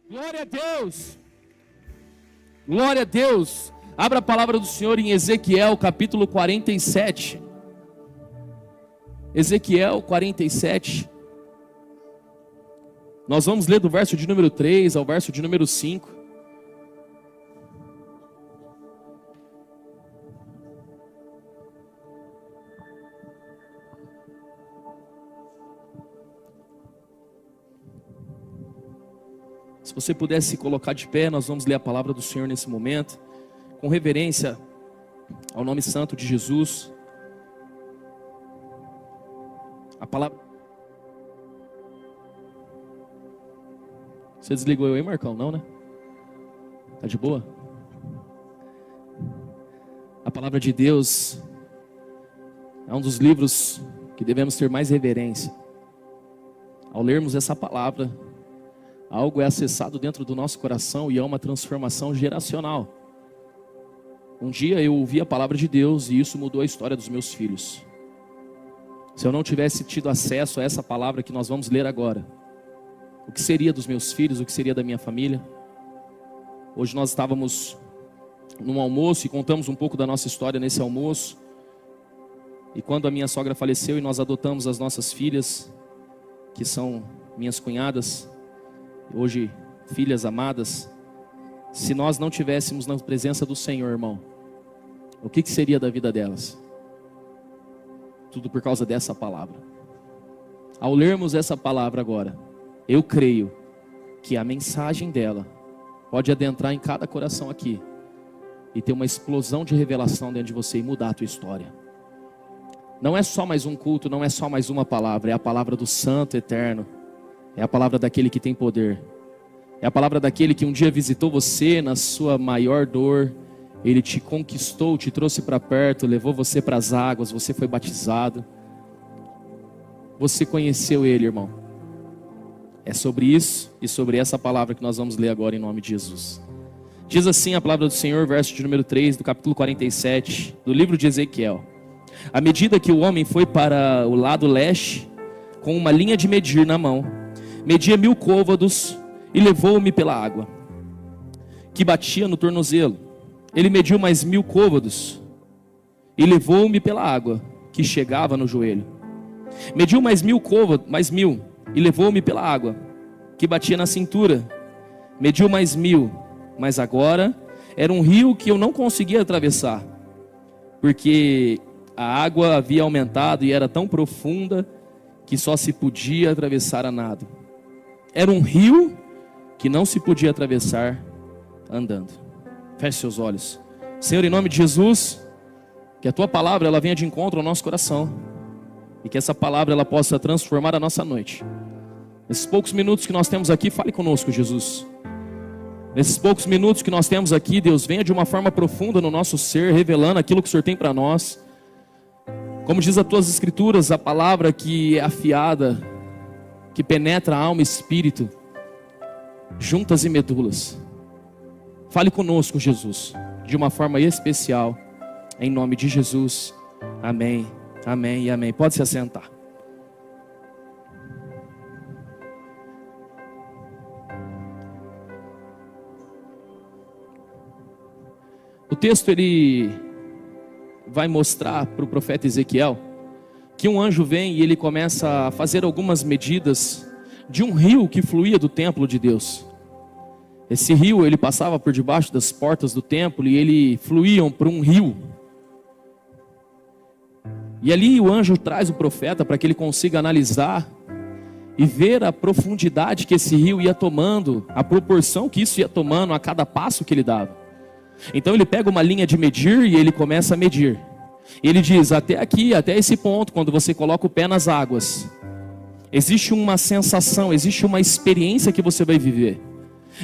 Glória a Deus. Glória a Deus. Abra a palavra do Senhor em Ezequiel capítulo 47. Ezequiel 47. Nós vamos ler do verso de número 3 ao verso de número 5. Se você pudesse se colocar de pé, nós vamos ler a palavra do Senhor nesse momento, com reverência ao nome santo de Jesus. A palavra... Você desligou eu aí, Marcão? Não, né? Tá de boa? A palavra de Deus é um dos livros que devemos ter mais reverência. Ao lermos essa palavra, algo é acessado dentro do nosso coração e é uma transformação geracional. Um dia eu ouvi a palavra de Deus e isso mudou a história dos meus filhos. Se eu não tivesse tido acesso a essa palavra que nós vamos ler agora, o que seria dos meus filhos, o que seria da minha família? Hoje nós estávamos num almoço e contamos um pouco da nossa história nesse almoço. E quando a minha sogra faleceu e nós adotamos as nossas filhas, que são minhas cunhadas, hoje filhas amadas, se nós não tivéssemos na presença do Senhor, irmão, o que seria da vida delas? Tudo por causa dessa palavra. Ao lermos essa palavra agora, eu creio que a mensagem dela pode adentrar em cada coração aqui e ter uma explosão de revelação dentro de você e mudar a tua história. Não é só mais um culto, não é só mais uma palavra, é a palavra do Santo Eterno. É a palavra daquele que tem poder. É a palavra daquele que um dia visitou você na sua maior dor. Ele te conquistou, te trouxe para perto, levou você para as águas, você foi batizado. Você conheceu ele, irmão. É sobre isso e sobre essa palavra que nós vamos ler agora em nome de Jesus. Diz assim a palavra do Senhor, verso de número 3 do capítulo 47 do livro de Ezequiel. À medida que o homem foi para o lado leste, com uma linha de medir na mão, media 1000 côvados e levou-me pela água, que batia no tornozelo. Ele mediu mais 1000 côvados e levou-me pela água, que chegava no joelho. Mediu mais 1000 côvados, mais 1000, e levou-me pela água, que batia na cintura. Mediu mais 1000, mas agora era um rio que eu não conseguia atravessar, porque a água havia aumentado e era tão profunda que só se podia atravessar a nado. Era um rio que não se podia atravessar andando. Feche seus olhos. Senhor, em nome de Jesus, que a tua palavra ela venha de encontro ao nosso coração e que essa palavra ela possa transformar a nossa noite. Nesses poucos minutos que nós temos aqui, fale conosco, Jesus. Nesses poucos minutos que nós temos aqui, Deus, venha de uma forma profunda no nosso ser, revelando aquilo que o Senhor tem para nós. Como diz as tuas escrituras, a palavra que é afiada, que penetra a alma e espírito, juntas e medulas. Fale conosco, Jesus, de uma forma especial, em nome de Jesus. Amém, amém e amém. Pode se assentar. O texto ele vai mostrar para o profeta Ezequiel que um anjo vem e ele começa a fazer algumas medidas de um rio que fluía do templo de Deus. Esse rio ele passava por debaixo das portas do templo e ele fluía para um rio. E ali o anjo traz o profeta para que ele consiga analisar e ver a profundidade que esse rio ia tomando, a proporção que isso ia tomando a cada passo que ele dava. Então ele pega uma linha de medir e ele começa a medir. Ele diz, até aqui, até esse ponto, quando você coloca o pé nas águas, existe uma sensação, existe uma experiência que você vai viver.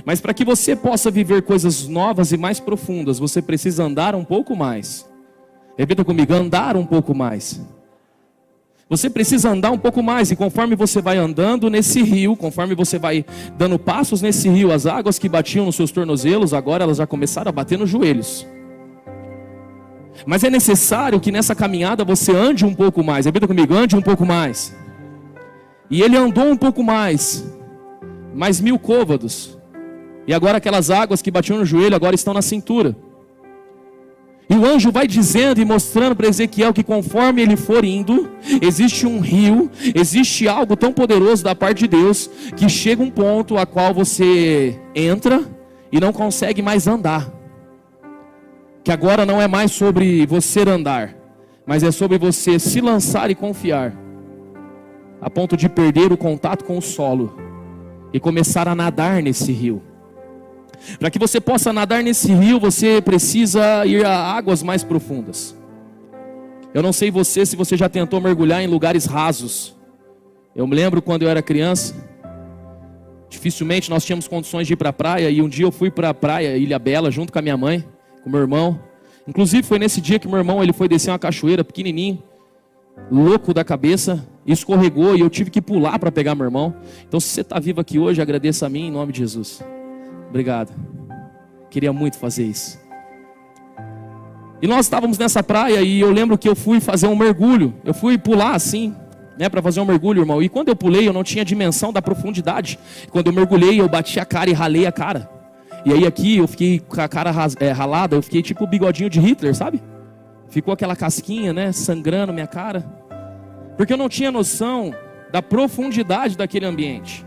Mas para que você possa viver coisas novas e mais profundas, você precisa andar um pouco mais. Repita comigo, andar um pouco mais. Você precisa andar um pouco mais, e conforme você vai andando nesse rio, conforme você vai dando passos nesse rio, as águas que batiam nos seus tornozelos, agora elas já começaram a bater nos joelhos. Mas é necessário que nessa caminhada você ande um pouco mais. Repita comigo, ande um pouco mais. E ele andou um pouco mais 1000 côvados. E agora aquelas águas que batiam no joelho agora estão na cintura. E o anjo vai dizendo e mostrando para Ezequiel que conforme ele for indo, existe um rio, existe algo tão poderoso da parte de Deus, que chega um ponto a qual você entra e não consegue mais andar. Que agora não é mais sobre você andar, mas é sobre você se lançar e confiar, a ponto de perder o contato com o solo e começar a nadar nesse rio. Para que você possa nadar nesse rio, você precisa ir a águas mais profundas. Eu não sei se você já tentou mergulhar em lugares rasos. Eu me lembro quando eu era criança, dificilmente nós tínhamos condições de ir para a praia. E um dia eu fui para a praia, Ilha Bela, junto com a minha mãe, com meu irmão. Inclusive foi nesse dia que meu irmão ele foi descer uma cachoeira pequenininho, louco da cabeça, escorregou e eu tive que pular para pegar meu irmão. Então se você está vivo aqui hoje, agradeça a mim em nome de Jesus. Obrigado. Queria muito fazer isso. E nós estávamos nessa praia e eu lembro que eu fui fazer um mergulho. Eu fui pular assim, né, para fazer um mergulho, irmão. E quando eu pulei, eu não tinha dimensão da profundidade. Quando eu mergulhei, eu bati a cara e ralei a cara. E aí aqui eu fiquei com a cara ralada, eu fiquei tipo o bigodinho de Hitler, sabe? Ficou aquela casquinha, né, sangrando minha cara. Porque eu não tinha noção da profundidade daquele ambiente.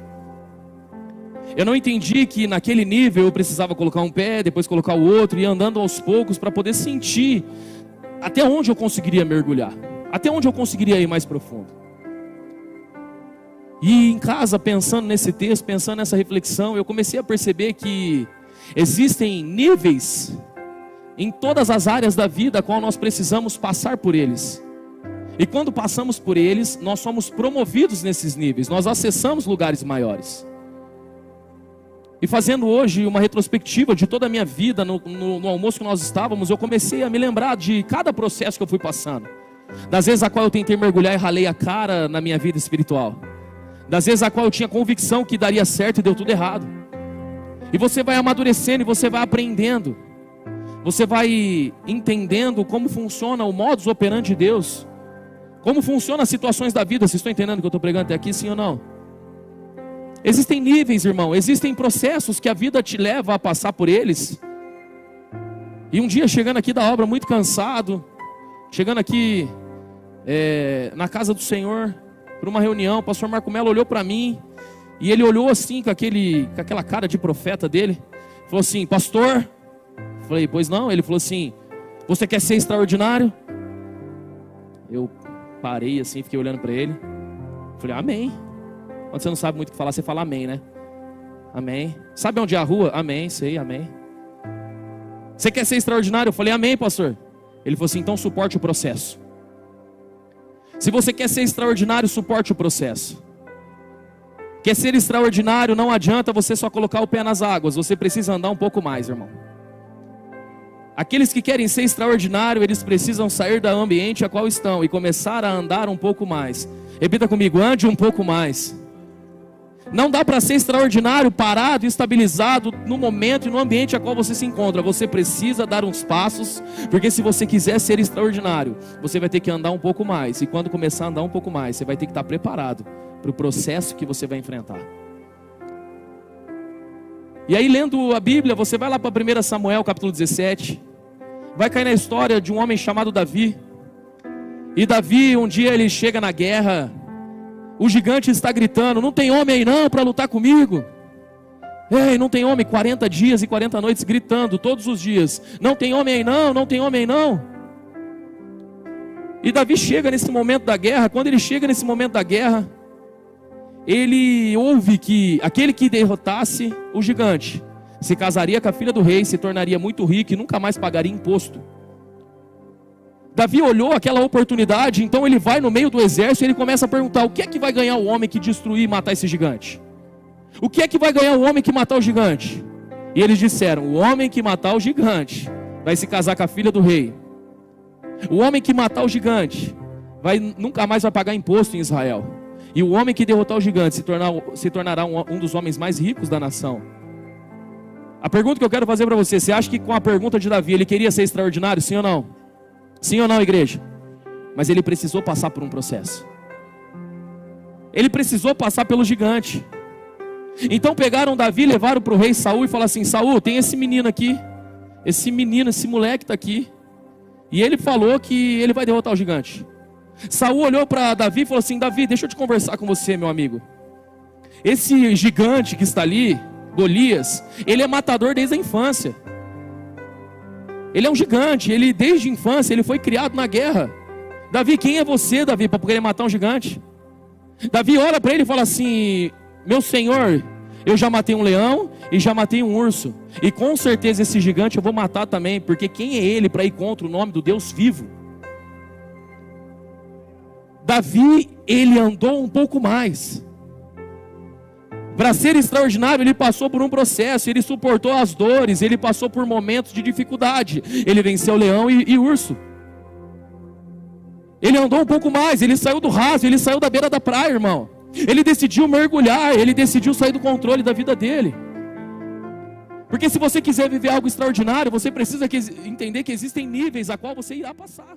Eu não entendi que naquele nível eu precisava colocar um pé, depois colocar o outro, e ir andando aos poucos para poder sentir até onde eu conseguiria mergulhar, até onde eu conseguiria ir mais profundo. E em casa, pensando nesse texto, pensando nessa reflexão, eu comecei a perceber que existem níveis em todas as áreas da vida a qual nós precisamos passar por eles. E quando passamos por eles, nós somos promovidos nesses níveis, nós acessamos lugares maiores. E fazendo hoje uma retrospectiva de toda a minha vida, no almoço que nós estávamos, eu comecei a me lembrar de cada processo que eu fui passando. Das vezes a qual eu tentei mergulhar e ralei a cara na minha vida espiritual. Das vezes a qual eu tinha convicção que daria certo e deu tudo errado. E você vai amadurecendo e você vai aprendendo. Você vai entendendo como funciona o modus operandi de Deus. Como funcionam as situações da vida. Vocês estão entendendo o que eu estou pregando até aqui, sim ou não? Existem níveis, irmão, existem processos que a vida te leva a passar por eles. E um dia chegando aqui da obra muito cansado, chegando aqui na casa do Senhor, para uma reunião, o pastor Marco Melo olhou para mim, e ele olhou assim com aquela cara de profeta dele, falou assim: pastor, falei, pois não? Ele falou assim: você quer ser extraordinário? Eu parei assim, fiquei olhando para ele, falei, amém. Quando você não sabe muito o que falar, você fala amém, né? Amém. Sabe onde é a rua? Amém, sei, amém. Você quer ser extraordinário? Eu falei, amém, pastor. Ele falou assim, então suporte o processo. Se você quer ser extraordinário, suporte o processo. Quer ser extraordinário, não adianta você só colocar o pé nas águas. Você precisa andar um pouco mais, irmão. Aqueles que querem ser extraordinário, eles precisam sair do ambiente a qual estão e começar a andar um pouco mais. Repita comigo, ande um pouco mais. Não dá para ser extraordinário, parado, estabilizado no momento e no ambiente a qual você se encontra. Você precisa dar uns passos, porque se você quiser ser extraordinário, você vai ter que andar um pouco mais. E quando começar a andar um pouco mais, você vai ter que estar preparado para o processo que você vai enfrentar. E aí, lendo a Bíblia, você vai lá para 1 Samuel capítulo 17, vai cair na história de um homem chamado Davi. E Davi, um dia ele chega na guerra, o gigante está gritando, não tem homem aí não para lutar comigo? Ei, não tem homem, 40 dias e 40 noites gritando todos os dias, não tem homem aí não, não tem homem aí não. E Davi chega nesse momento da guerra. Quando ele chega nesse momento da guerra, ele ouve que aquele que derrotasse o gigante se casaria com a filha do rei, se tornaria muito rico e nunca mais pagaria imposto. Davi olhou aquela oportunidade, então ele vai no meio do exército e ele começa a perguntar: o que é que vai ganhar o homem que destruir e matar esse gigante? O que é que vai ganhar o homem que matar o gigante? E eles disseram: o homem que matar o gigante vai se casar com a filha do rei. O homem que matar o gigante nunca mais vai pagar imposto em Israel. E o homem que derrotar o gigante se tornará um dos homens mais ricos da nação. A pergunta que eu quero fazer para você: você acha que com a pergunta de Davi ele queria ser extraordinário, sim ou não? Sim ou não, igreja? Mas ele precisou passar por um processo. Ele precisou passar pelo gigante. Então pegaram Davi, levaram para o rei Saul e falaram assim: Saul, tem esse menino aqui, esse moleque está aqui, e ele falou que ele vai derrotar o gigante. Saul olhou para Davi e falou assim: Davi, deixa eu te conversar com você, meu amigo. Esse gigante que está ali, Golias, ele é matador desde a infância. Ele é um gigante, ele desde a infância, ele foi criado na guerra. Davi, quem é você, Davi, para poder matar um gigante? Davi olha para ele e fala assim: meu senhor, eu já matei um leão e já matei um urso, e com certeza esse gigante eu vou matar também, porque quem é ele para ir contra o nome do Deus vivo? Davi, ele andou um pouco mais. Para ser extraordinário, ele passou por um processo, ele suportou as dores, ele passou por momentos de dificuldade, ele venceu leão e urso. Ele andou um pouco mais, ele saiu do raso, ele saiu da beira da praia, irmão. Ele decidiu mergulhar, ele decidiu sair do controle da vida dele. Porque se você quiser viver algo extraordinário, você precisa entender que existem níveis a qual você irá passar.